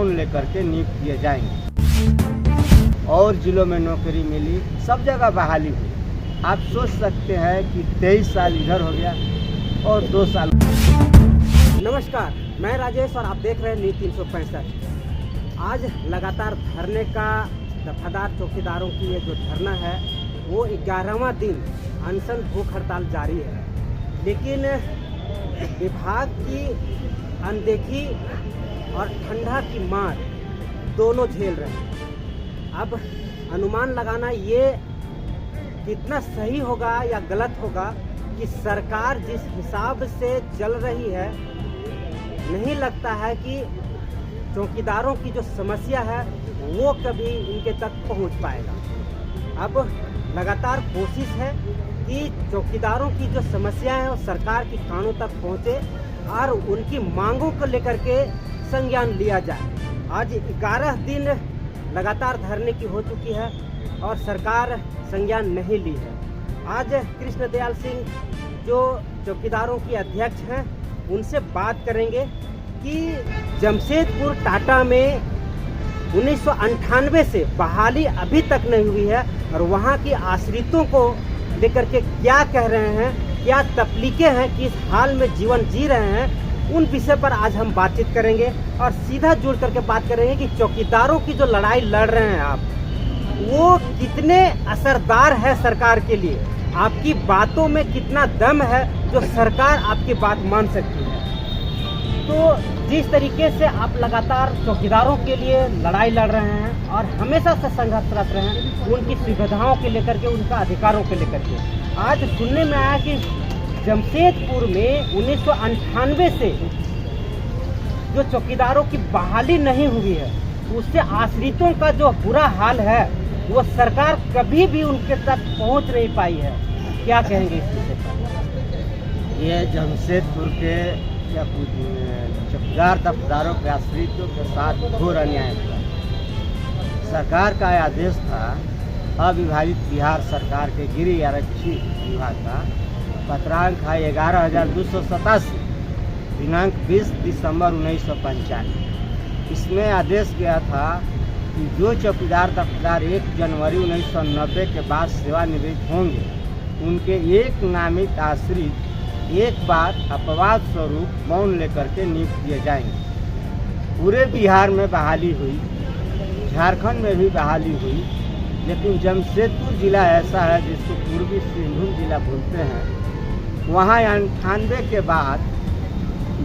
मौन लेकर के नियुक्त किए जाएंगे और जिलों में नौकरी मिली, सब जगह बहाली हुई। आप सोच सकते हैं कि 23 साल इधर हो गया और 2 साल। नमस्कार, मैं राजेश और आप देख रहे हैं न्यूज़ 365। आज लगातार धरने का दफादार चौकीदारों की ये जो धरना है वो 11वां दिन अनशन भूख हड़ताल जारी है, लेकिन विभाग की अनदेखी और ठंडा की मार दोनों झेल रहे हैं। अब अनुमान लगाना ये कितना सही होगा या गलत होगा कि सरकार जिस हिसाब से चल रही है, नहीं लगता है कि चौकीदारों की जो समस्या है वो कभी इनके तक पहुंच पाएगा। अब लगातार कोशिश है कि चौकीदारों की जो समस्या है वो सरकार की कानों तक पहुंचे और उनकी मांगों को लेकर के संज्ञान लिया जाए। आज 11 दिन लगातार धरने की हो चुकी है और सरकार संज्ञान नहीं ली है। आज कृष्णदयाल सिंह जो चौकीदारों की अध्यक्ष हैं उनसे बात करेंगे कि जमशेदपुर टाटा में 1998 से बहाली अभी तक नहीं हुई है और वहां की आश्रितों को लेकर के क्या कह रहे हैं, क्या तकलीफें हैं, किस हाल में जीवन जी रहे हैं, उन विषय पर आज हम बातचीत करेंगे और सीधा जुड़ करके बात करेंगे कि चौकीदारों की जो लड़ाई लड़ रहे हैं आप, वो कितने असरदार है सरकार के लिए, आपकी बातों में कितना दम है जो सरकार आपकी बात मान सकती है। तो जिस तरीके से आप लगातार चौकीदारों के लिए लड़ाई लड़ रहे हैं और हमेशा से संघर्षरत रहे हैं उनकी सुविधाओं के लेकर के, उनका अधिकारों के लेकर के, आज सुनने में आया कि जमशेदपुर में 1998 से जो चौकीदारों की बहाली नहीं हुई है उससे आश्रितों का जो बुरा हाल है वो सरकार कभी भी उनके तक पहुंच नहीं पाई है। क्या कहेंगे इस विषय पर? ये जमशेदपुर के चौकीदार दफ्तरों के आश्रितों के साथ घोर अन्याय हुआ। सरकार का आदेश था अविभाजित बिहार सरकार के गृह आरक्षी विभाग का पत्रांक है 11,287 दिनांक 20 दिसंबर 1995। इसमें आदेश गया था कि जो चौकीदार दफ्तर 1 जनवरी 1990 के बाद सेवानिवृत्त होंगे उनके एक नामित आश्रित एक बार अपवाद स्वरूप मौन लेकर के नियुक्त किए जाएंगे। पूरे बिहार में बहाली हुई, झारखंड में भी बहाली हुई, लेकिन जमशेदपुर जिला ऐसा है जिसको पूर्वी सिंहभूम जिला बोलते हैं। वहाँ 98 के बाद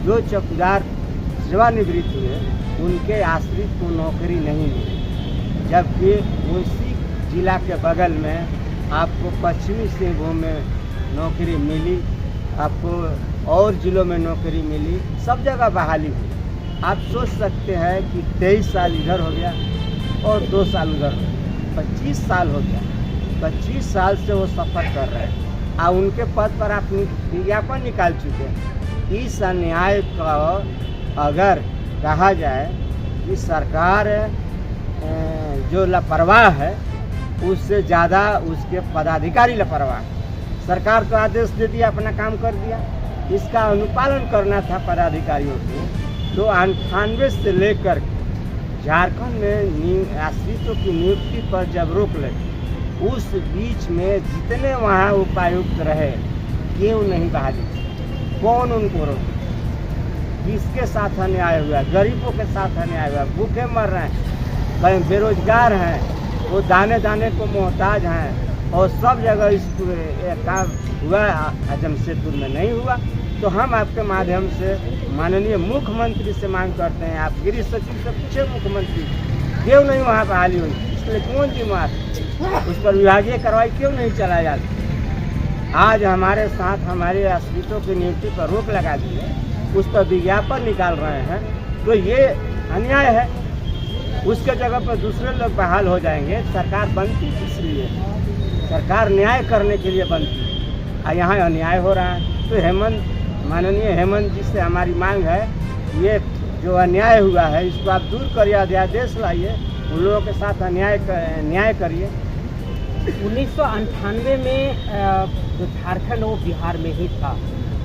जो चौकीदार सेवानिवृत्त हुए उनके आश्रित को नौकरी नहीं मिली, जबकि उसी जिला के बगल में आपको पश्चिमी सिंहभूम में नौकरी मिली, आपको और जिलों में नौकरी मिली, सब जगह बहाली हुई। आप सोच सकते हैं कि 23 साल इधर हो गया और 2 साल उधर हो गया, 25 साल हो गया। 25 साल से वो सफ़र कर रहे हैं और उनके पद पर आप विज्ञापन निकाल चुके हैं। इस अन्याय का अगर कहा जाए कि सरकार जो लापरवाह है उससे ज़्यादा उसके पदाधिकारी लापरवाह है। सरकार तो आदेश दे दिया, अपना काम कर दिया, इसका अनुपालन करना था पदाधिकारियों को। तो 98 से लेकर झारखंड में आश्रितों की नियुक्ति पर जब रोक लगी, उस बीच में जितने वहाँ उपायुक्त रहे क्यों नहीं बहाली, कौन उनको रोके? किसके साथ अन्याय हुआ? गरीबों के साथ अन्याय हुआ। भूखे मर रहे हैं, कहीं बेरोजगार हैं, वो दाने दाने को मोहताज हैं और सब जगह इस काम हुआ, जमशेदपुर में नहीं हुआ। तो हम आपके माध्यम से माननीय मुख्यमंत्री से मांग करते हैं, आप गृह सचिव से पूछे मुख्यमंत्री क्यों नहीं वहाँ बहाली हुई, इसके लिए कौन जिम्मेदार, उस पर विभागीय कार्रवाई क्यों नहीं चलाई जाती? आज हमारे साथ हमारे आश्रितों की नियुक्ति पर रोक लगा दी है, उस पर विज्ञापन निकाल रहे हैं, तो ये अन्याय है। उसके जगह पर दूसरे लोग बहाल हो जाएंगे। सरकार बनती किस लिए? सरकार न्याय करने के लिए बनती है और यहाँ अन्याय हो रहा है। तो माननीय हेमंत जी से हमारी मांग है, ये जो अन्याय हुआ है इसको आप दूर करिए, अध्यादेश लाइए, उन लोगों के साथ न्याय करिए। 1998 में जो झारखंड वो बिहार में ही था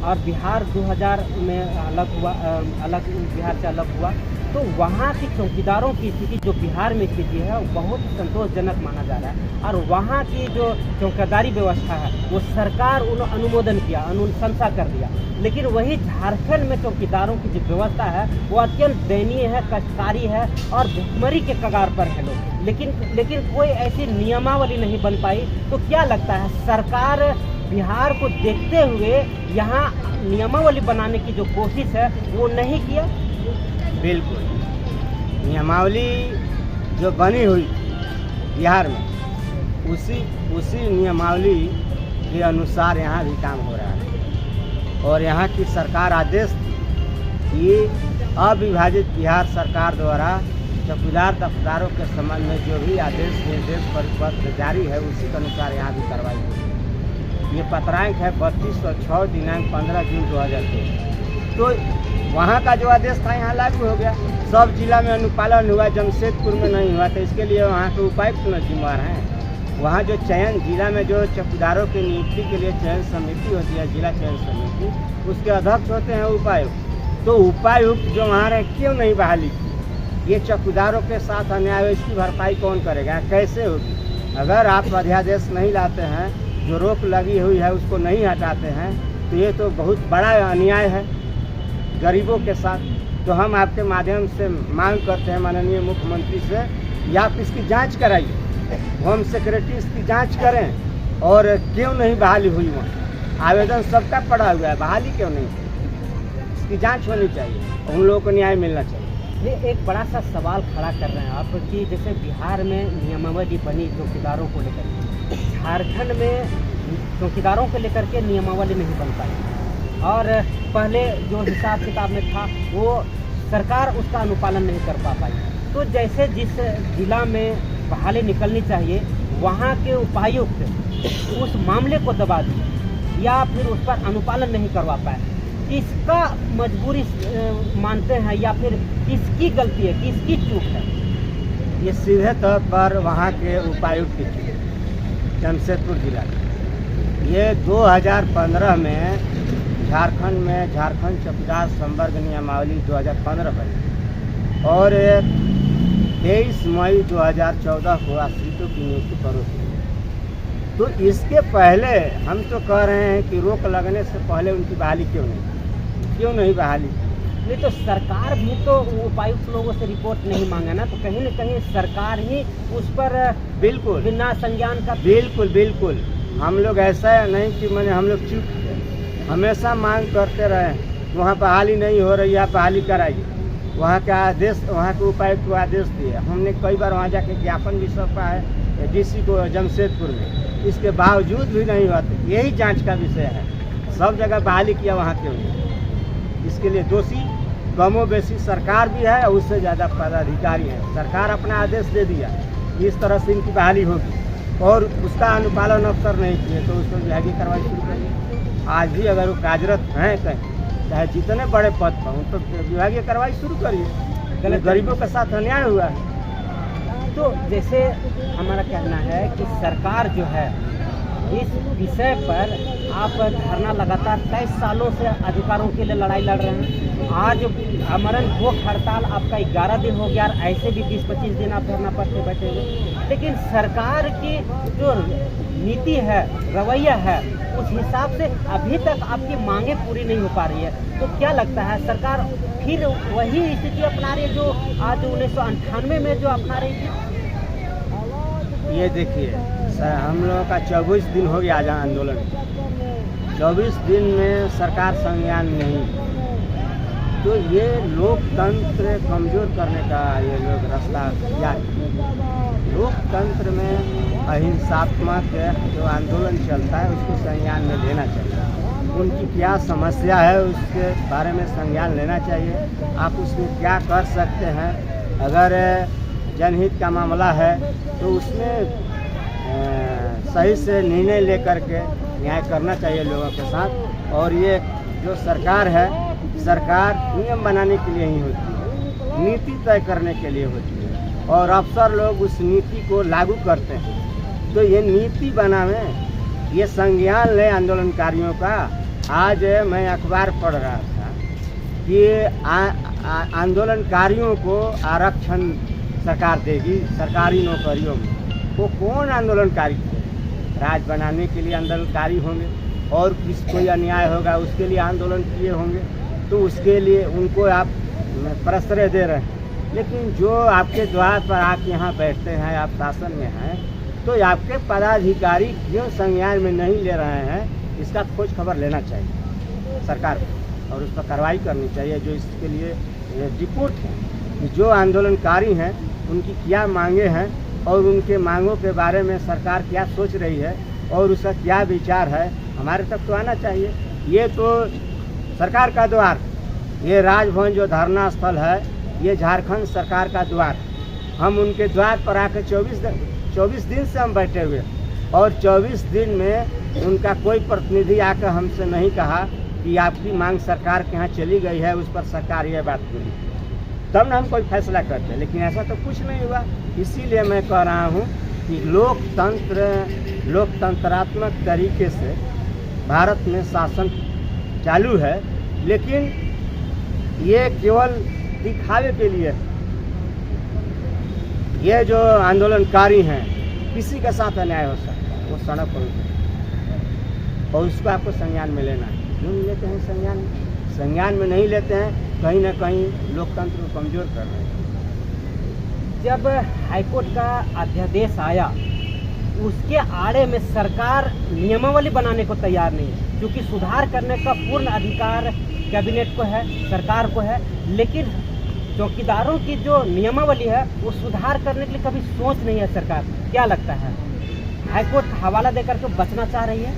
और बिहार 2000 में अलग हुआ, बिहार से अलग हुआ तो वहाँ की चौकीदारों की स्थिति जो बिहार में स्थिति है वो बहुत संतोषजनक माना जा रहा है। और वहाँ की जो चौकीदारी व्यवस्था है वो सरकार उन्होंने अनुमोदन किया, अनुशंसा कर दिया। लेकिन वही झारखंड में चौकीदारों की जो व्यवस्था है वो अत्यंत दयनीय है, कष्टकारी है और भुखमरी के कगार पर है लोग। लेकिन कोई ऐसी नियमावली नहीं बन पाई। तो क्या लगता है सरकार बिहार को देखते हुए यहाँ नियमावली बनाने की जो कोशिश है वो नहीं किया? बिल्कुल, नियमावली जो बनी हुई बिहार में उसी नियमावली के अनुसार यहाँ भी काम हो रहा है। और यहाँ की सरकार आदेश थी कि अविभाजित बिहार सरकार द्वारा चौकीदार दफ्तरों के संबंध में जो भी आदेश निर्देश परिपत्र जारी है उसी के अनुसार यहाँ भी कार्रवाई हुई। ये पत्रांक है 3206 दिनांक 15 जून 2023। तो वहाँ का जो आदेश था यहाँ लागू हो गया। सब जिला में अनुपालन हुआ, जमशेदपुर में नहीं हुआ। तो इसके लिए वहाँ के उपायुक्त जिम्मेदार हैं। वहाँ जो चयन जिला में जो चौकीदारों की नियुक्ति के लिए चयन समिति होती है, जिला चयन समिति, उसके अध्यक्ष होते हैं उपायुक्त। तो उपायुक्त जो वहाँ रहे क्यों नहीं बहाली की? ये चौकीदारों के साथ अन्याय है, इसकी भरपाई कौन करेगा, कैसे होगी? अगर आप अध्यादेश नहीं लाते हैं, जो रोक लगी हुई है उसको नहीं हटाते हैं, तो ये तो बहुत बड़ा अन्याय है गरीबों के साथ। तो हम आपके माध्यम से मांग करते हैं माननीय मुख्यमंत्री से, या आप इसकी जांच कराइए, होम सेक्रेटरी इसकी जांच करें। और क्यों नहीं बहाली हुई? वहाँ आवेदन सबका पड़ा हुआ है, बहाली क्यों नहीं? इसकी जांच होनी चाहिए, उन लोगों को न्याय मिलना चाहिए। ये एक बड़ा सा सवाल खड़ा कर रहे हैं आप कि जैसे बिहार में नियमावली बनी चौकीदारों को लेकर, झारखंड में चौकीदारों को लेकर के नियमावली नहीं बन पाई। और पहले जो हिसाब किताब में था वो सरकार उसका अनुपालन नहीं कर पाई। तो जैसे जिस जिला में बहाली निकलनी चाहिए वहाँ के उपायुक्त उस मामले को दबा दिए या फिर उस पर अनुपालन नहीं करवा पाए, इसका मजबूरी मानते हैं या फिर किसकी गलती है, किसकी चूक है? ये सीधे तौर पर वहाँ के उपायुक्त की चूक है, जमशेदपुर जिला की। ये 2015 में झारखंड चौकीदार संवर्ग नियमावली 2015 बनी और 23 मई 2014 को आश्रितों की नियुक्ति परोसी। तो इसके पहले हम तो कह रहे हैं कि रोक लगने से पहले उनकी बहाली क्यों नहीं बहाली? नहीं तो सरकार भी तो उपायुक्त लोगों से रिपोर्ट नहीं मांगा ना, तो कहीं न कहीं सरकार ही उस पर बिल्कुल बिना संज्ञान का बिल्कुल हम लोग ऐसा है नहीं कि मैंने हम लोग चुप थे, हमेशा मांग करते रहे। वहाँ बहाली नहीं हो रही है, बहाली कराइए। वहाँ का आदेश, वहाँ के उपायुक्त को आदेश दिए, हमने कई बार वहाँ जाके ज्ञापन भी सौंपा है डीसी को जमशेदपुर में, इसके बावजूद भी नहीं हुआ। यही जांच का विषय है, सब जगह बहाली किया, वहाँ क्यों नहीं? इसके लिए दोषी कमो बेशी सरकार भी है और उससे ज़्यादा पदाधिकारी है। सरकार अपना आदेश दे दिया इस तरह से इनकी बहाली होगी और उसका अनुपालन अफसर नहीं किए तो उस पर विभागीय कार्रवाई शुरू करिए। आज भी अगर वो कार्यरत हैं कहीं, चाहे जितने बड़े पद पर, उन पर विभागीय कार्रवाई शुरू करिए। गरीबों के साथ अन्याय हुआ है। तो जैसे हमारा कहना है कि सरकार जो है इस विषय पर आप धरना लगातार 23 सालों से अधिकारों के लिए लड़ाई लड़ रहे हैं। आज अमरण भूख हड़ताल आपका 11 दिन हो गया और ऐसे भी 20-25 दिन आप धरना पर से बैठे हुए। लेकिन सरकार की जो नीति है, रवैया है, उस हिसाब से अभी तक आपकी मांगे पूरी नहीं हो पा रही है। तो क्या लगता है सरकार फिर वही स्थिति अपना रही है जो आज 1998 में जो अपना रही थी? ये देखिए सर, हम लोगों का 24 दिन हो गया आज आंदोलन। 24 दिन में सरकार संज्ञान नहीं, तो ये लोकतंत्र कमजोर करने का ये लोग रास्ता किया है। लोकतंत्र में अहिंसात्मक जो आंदोलन चलता है उसको संज्ञान में लेना चाहिए। उनकी क्या समस्या है उसके बारे में संज्ञान लेना चाहिए। आप उसमें क्या कर सकते हैं, अगर जनहित का मामला है तो उसमें सही से निर्णय लेकर के न्याय करना चाहिए लोगों के साथ। और ये जो सरकार है, सरकार नियम बनाने के लिए ही होती है, नीति तय करने के लिए होती है और अफसर लोग उस नीति को लागू करते हैं। तो ये नीति बनावे, ये संज्ञान ले आंदोलनकारियों का। आज मैं अखबार पढ़ रहा था कि आंदोलनकारियों को आरक्षण सरकार देगी सरकारी नौकरियों में। वो कौन आंदोलनकारी थे? राज बनाने के लिए आंदोलनकारी होंगे और किस कोई अन्याय होगा उसके लिए आंदोलन किए होंगे, तो उसके लिए उनको आप प्रश्रय दे रहे हैं। लेकिन जो आपके द्वार पर आके यहाँ बैठते हैं, आप शासन में हैं, तो आपके पदाधिकारी क्यों संज्ञान में नहीं ले रहे हैं, इसका खोज खबर लेना चाहिए सरकार को और उस पर कार्रवाई करनी चाहिए। जो इसके लिए रिपोर्ट है कि जो आंदोलनकारी हैं उनकी क्या मांगे हैं और उनके मांगों के बारे में सरकार क्या सोच रही है और उसका क्या विचार है, हमारे तक तो आना चाहिए। ये तो सरकार का द्वार, ये राजभवन जो धरना स्थल है, ये झारखंड सरकार का द्वार है। हम उनके द्वार पर आकर 24 दिन से हम बैठे हुए और 24 दिन में उनका कोई प्रतिनिधि आकर हमसे नहीं कहा कि आपकी मांग सरकार के यहाँ चली गई है, उस पर सरकार ये बात बोली, तब ना हम कोई फैसला करते। लेकिन ऐसा तो कुछ नहीं हुआ। इसीलिए मैं कह रहा हूँ कि लोकतंत्रात्मक तरीके से भारत में शासन चालू है, लेकिन ये केवल दिखावे के लिए। ये जो आंदोलनकारी हैं, किसी के साथ अन्याय हो सकता है, वो सड़क पर उतरे और उसको आपको संज्ञान में लेना है। क्यों नहीं लेते हैं संज्ञान में? संज्ञान में नहीं लेते हैं, कहीं ना कहीं लोकतंत्र को कमजोर कर रहे हैं। जब हाईकोर्ट का अध्यादेश आया, उसके आड़े में सरकार नियमावली बनाने को तैयार नहीं है, क्योंकि सुधार करने का पूर्ण अधिकार कैबिनेट को है, सरकार को है, लेकिन चौकीदारों की जो नियमावली है वो सुधार करने के लिए कभी सोच नहीं है सरकार। क्या लगता है, हाईकोर्ट हवाला देकर के बचना चाह रही है?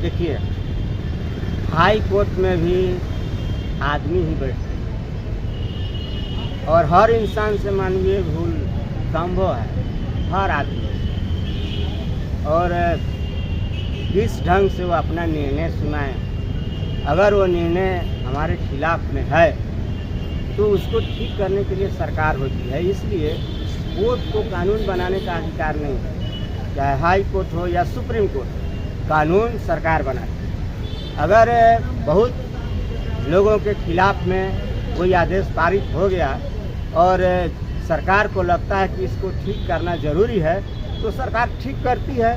देखिए, हाई कोर्ट में भी आदमी ही बैठते और हर इंसान से मानवीय भूल संभव है, हर आदमी। और किस ढंग से वो अपना निर्णय सुनाए, अगर वो निर्णय हमारे खिलाफ में है तो उसको ठीक करने के लिए सरकार होती है। इसलिए कोर्ट को कानून बनाने का अधिकार नहीं है, चाहे हाई कोर्ट हो या सुप्रीम कोर्ट, कानून सरकार बनाती है। अगर बहुत लोगों के खिलाफ में कोई आदेश पारित हो गया और सरकार को लगता है कि इसको ठीक करना ज़रूरी है, तो सरकार ठीक करती है।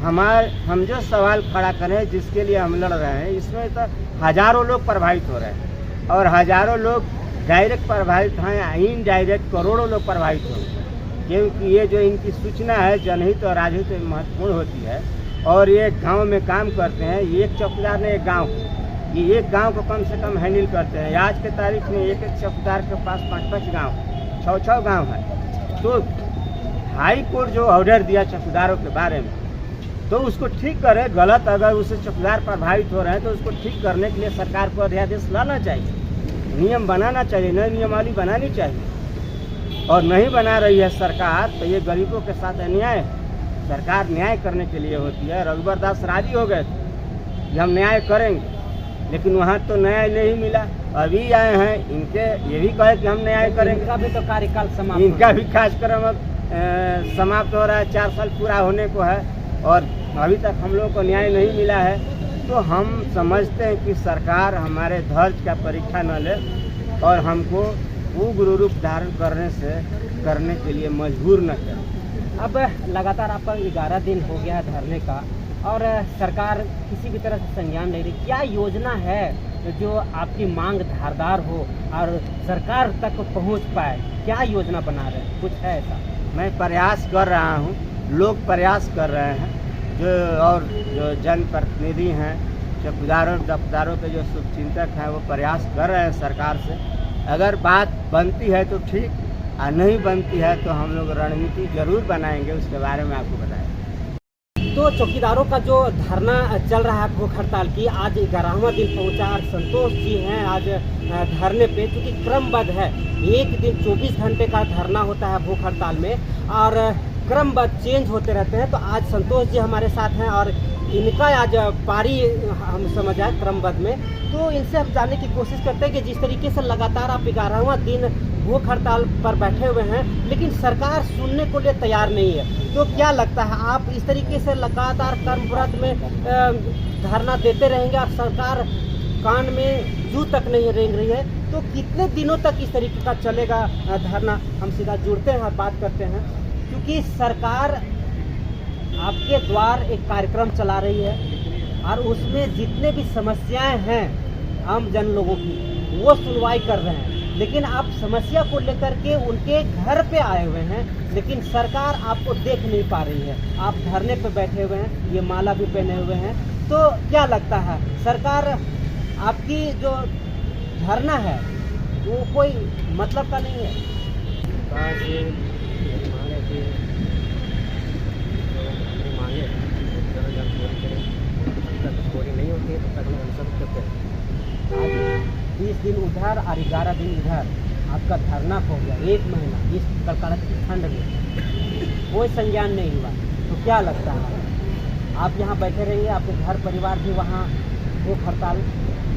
हम जो सवाल खड़ा करें, जिसके लिए हम लड़ रहे हैं, इसमें तो हज़ारों लोग प्रभावित हो रहे हैं और हज़ारों लोग डायरेक्ट प्रभावित हैं, इनडायरेक्ट करोड़ों लोग प्रभावित होंगे, क्योंकि ये जो इनकी सूचना है जनहित और राजहित में महत्वपूर्ण होती है। और ये गांव में काम करते हैं, एक चौकीदार ने एक गांव को कम से कम हैंडल करते हैं। आज के तारीख में एक चौकीदार के पास 5-5 गाँव, 6-6 गाँव है। तो हाई कोर्ट जो ऑर्डर दिया चौकीदारों के बारे में, तो उसको ठीक करे। गलत अगर उससे चौकीदार प्रभावित हो रहे हैं तो उसको ठीक करने के लिए सरकार को अध्यादेश लाना चाहिए, नियम बनाना चाहिए, नई नियमावली बनानी चाहिए। और नहीं बना रही है सरकार, तो ये गरीबों के साथ अन्याय है। सरकार न्याय करने के लिए होती है। रघुवर दास राजी हो गए थे कि हम न्याय करेंगे, लेकिन वहाँ तो न्याय नहीं मिला। अभी आए हैं, इनके ये भी कहे कि हम न्याय करेंगे। इनका भी तो कार्यकाल समाप्त, इनका भी कार्यक्रम अब समाप्त हो रहा है, 4 साल पूरा होने को है और अभी तक हम लोगों को न्याय नहीं मिला है। तो हम समझते हैं कि सरकार हमारे धैर्य का परीक्षा न ले और हमको उग्र रूप धारण करने के लिए मजबूर न करे। अब लगातार आपका 11 दिन हो गया है धरने का और सरकार किसी भी तरह से संज्ञान नहीं रही। क्या योजना है जो आपकी मांग धारदार हो और सरकार तक पहुंच पाए? क्या योजना बना रहे हैं, कुछ है ऐसा? मैं प्रयास कर रहा हूं, लोग प्रयास कर रहे हैं, जो जनप्रतिनिधि हैं, चौकीदारों दफ्तारों के जो शुभचिंतक हैं, वो प्रयास कर रहे हैं सरकार से। अगर बात बनती है तो ठीक, और नहीं बनती है तो हम लोग रणनीति जरूर बनाएंगे, उसके बारे में आपको बताएं। तो चौकीदारों का जो धरना चल रहा है भूख हड़ताल की, आज 11वां दिन पहुंचा और संतोष जी हैं आज धरने पे, क्योंकि क्रमबद्ध है। एक दिन 24 घंटे का धरना होता है भूख हड़ताल में और क्रमबद्ध चेंज होते रहते हैं। तो आज संतोष जी हमारे साथ हैं और इनका आज पारी हम समझ आए क्रमबद्ध में। तो इनसे हम जानने की कोशिश करते हैं कि जिस तरीके से लगातार आप 11वां दिन भूख हड़ताल पर बैठे हुए हैं, लेकिन सरकार सुनने को लिए तैयार नहीं है, तो क्या लगता है आप इस तरीके से लगातार कर्मव्रत में धरना देते रहेंगे और सरकार कान में जू तक नहीं रेंग रही है। तो कितने दिनों तक इस तरीके का चलेगा धरना? हम सीधा जुड़ते हैं और बात करते हैं, क्योंकि सरकार आपके द्वार एक कार्यक्रम चला रही है और उसमें जितने भी समस्याएं हैं आम जन लोगों की वो सुनवाई कर रहे हैं, लेकिन आप समस्या को लेकर के उनके घर पे आए हुए हैं, लेकिन सरकार आपको देख नहीं पा रही है। आप धरने पे बैठे हुए हैं, ये माला भी पहने हुए हैं, तो क्या लगता है सरकार आपकी जो धरना है वो कोई मतलब का नहीं है? सरकार से यही मांग है कि जो अपनी मांगे जल्द से जल्द पूरी करें। जब तक पूरी नहीं होती है तब तक हम अनशन करते हैं। आज 20 दिन उधर और 11 दिन इधर आपका धरना हो गया, 1 महीना इस कड़कड़ाती ठंड में कोई संज्ञान नहीं हुआ। तो क्या लगता है आप यहाँ बैठे रहेंगे, आपके घर परिवार भी वहाँ भूख हड़ताल,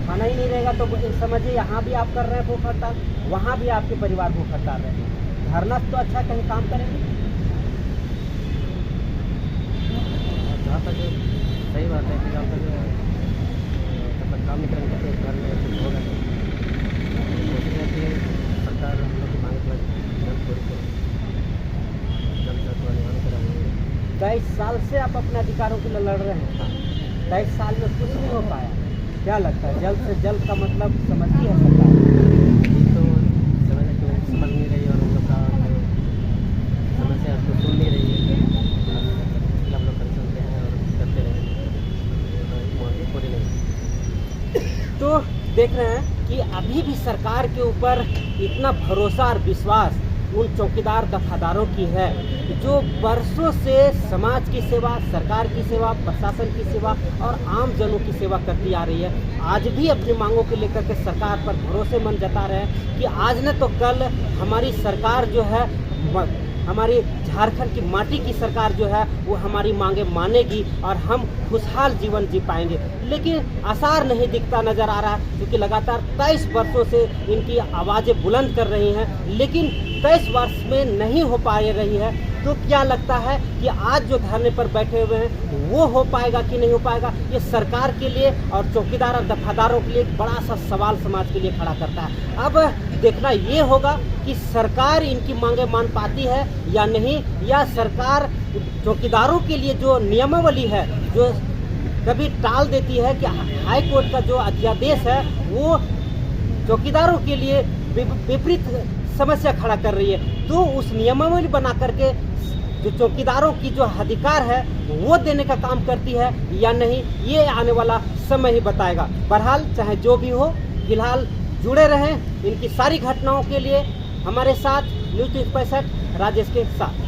खाना ही नहीं रहेगा तो समझिए यहाँ भी आप कर रहे हैं भूख हड़ताल, वहाँ भी आपके परिवार भूख हड़ताल रहेंगे। धरना तो अच्छा कहीं काम करेंगे। जहाँ तक सही बात है कि जहाँ तक जब तक काम नहीं करेंगे तो घर में कुछ होगा नहीं। कोशिश है कि सरकार हम लोग की मांग पर जल्द पूरी करे, जल्द से जल्द निवारण कराएंगे। 23 साल से आप अपने अधिकारों के लिए लड़ रहे हैं, 23 साल में कुछ नहीं हो पाया। क्या लगता है जल्द से जल्द का मतलब समझती है सरकार? तो समझ नहीं रही और उन लोग का समस्या उसको सुन नहीं रही है। हम लोग कर सकते हैं और करते रहें, पूरी नहीं। तो देख रहे हैं कि अभी भी सरकार के ऊपर इतना भरोसा और विश्वास उन चौकीदार दफादारों की है जो बरसों से समाज की सेवा, सरकार की सेवा, प्रशासन की सेवा और आम जनों की सेवा करती आ रही है। आज भी अपनी मांगों को लेकर के सरकार पर भरोसेमंद जता रहे हैं कि आज न तो कल हमारी सरकार जो है, हमारी झारखंड की माटी की सरकार जो है वो हमारी मांगे मानेगी और हम खुशहाल जीवन जी पाएंगे। लेकिन आसार नहीं दिखता नजर आ रहा है, क्योंकि लगातार 23 वर्षों से इनकी आवाज़ें बुलंद कर रही हैं, लेकिन 23 वर्ष में नहीं हो पा रही है। तो क्या लगता है कि आज जो धरने पर बैठे हुए हैं वो हो पाएगा कि नहीं हो पाएगा? ये सरकार के लिए और चौकीदार और दफादारों के लिए एक बड़ा सा सवाल समाज के लिए खड़ा करता है। अब देखना ये होगा कि सरकार इनकी मांगे मान पाती है या नहीं, या सरकार चौकीदारों के लिए जो नियमावली है जो कभी टाल देती है कि हाई कोर्ट का जो अध्यादेश है वो चौकीदारों के लिए विपरीत समस्या खड़ा कर रही है, तो उस नियमावली बना करके जो चौकीदारों की जो अधिकार है वो देने का काम करती है या नहीं, ये आने वाला समय ही बताएगा। बहरहाल चाहे जो भी हो, फिलहाल जुड़े रहें इनकी सारी घटनाओं के लिए हमारे साथ न्यूज़ 365 राजेश के साथ।